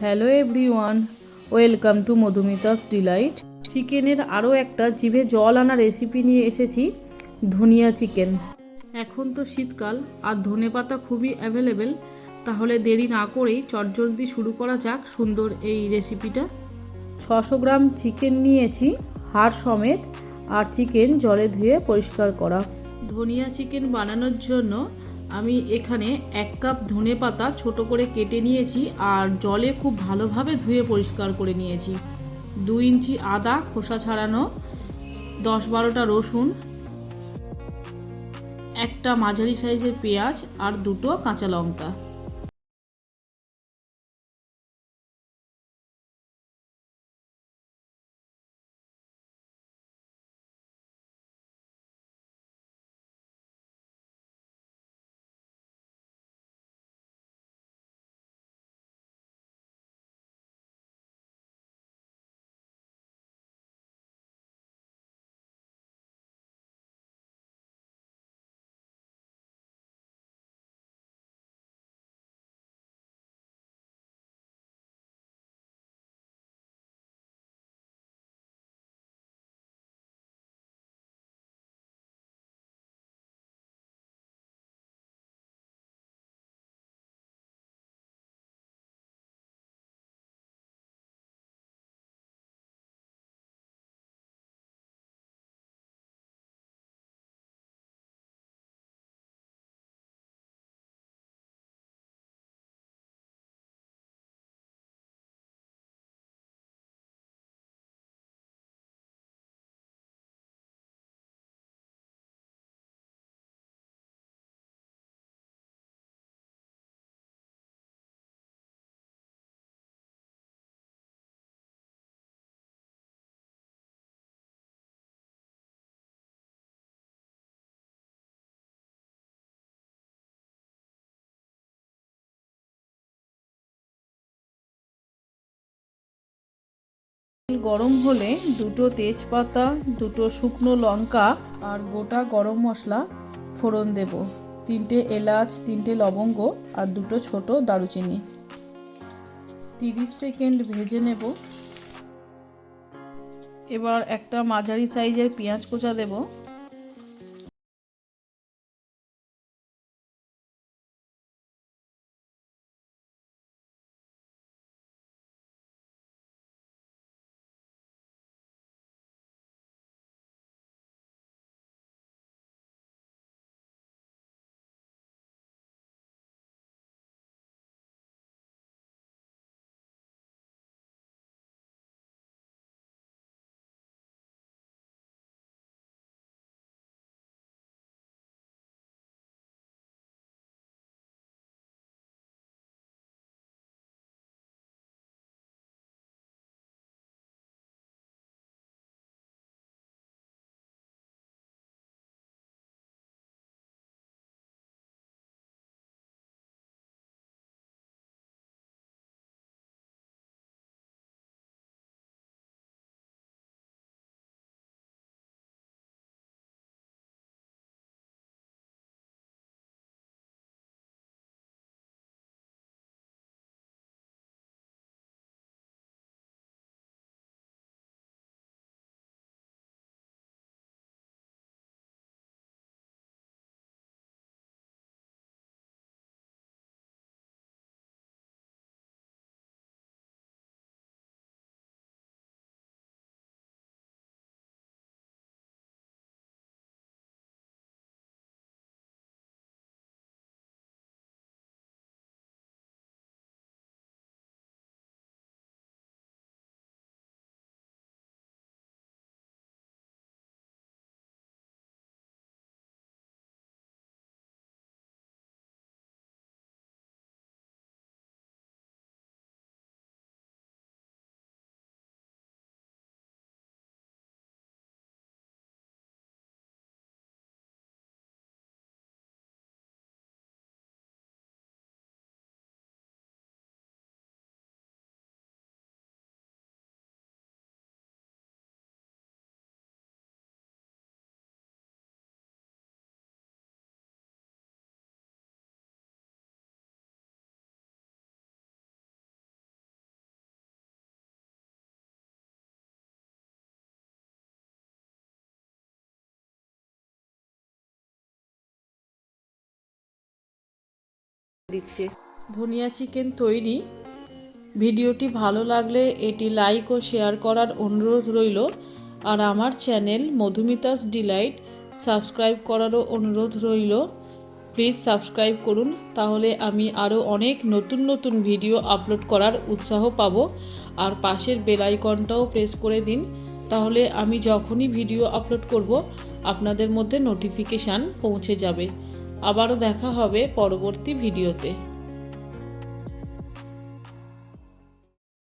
Hello everyone, welcome to Madhumita's delight. চিকেনের আরও একটা জিভে জল আনা রেসিপি নিয়ে এসেছি, ধনিয়া চিকেন। এখন তো শীতকাল আর ধনেপাতা খুবই অ্যাভেলেবেল, তাহলে দেরি না করেই চটজলদি শুরু করা যাক সুন্দর এই রেসিপিটা। 600 গ্রাম চিকেন নিয়েছি হাড় সমেত, আর চিকেন জলে ধুয়ে পরিষ্কার করা। ধনিয়া চিকেন বানানোর জন্য আমি এখানে 1 কাপ ধনেপাতা ছোট করে কেটে নিয়েছি আর জলে খুব ভালোভাবে ধুয়ে পরিষ্কার করে নিয়েছি। 2 ইঞ্চি আদা খোসা ছাড়ানো, 10-12টা রসুন, একটা মাঝারি সাইজের পেঁয়াজ আর 2টো কাঁচা লঙ্কা। গরম হলে 2টো তেজপাতা, 2টো শুকনো লঙ্কা আর গোটা গরম মশলা ফোড়ন দেব, 3টে এলাচ, 3টে লবঙ্গ আর 2টো ছোট দারুচিনি। 30 সেকেন্ড ভেজে নেব। এবার একটা মাঝারি সাইজের পেঁয়াজ কোচা দেব। দিচ্ছে। ধনিয়া চিকেন তৈরি। ভিডিওটি ভালো লাগলে এটি লাইক ও শেয়ার করার অনুরোধ রইল। আর আমার চ্যানেল মধুমিতাস ডিলাইট সাবস্ক্রাইব করারও অনুরোধ রইল। প্লিজ সাবস্ক্রাইব করুন, তাহলে আমি আরও অনেক নতুন নতুন ভিডিও আপলোড করার উৎসাহ পাব। আর পাশের বেল আইকনটাও প্রেস করে দিন, তাহলে আমি যখনই ভিডিও আপলোড করব আপনাদের মধ্যে নোটিফিকেশান পৌঁছে যাবে। আবারও দেখা হবে পরবর্তী ভিডিওতে।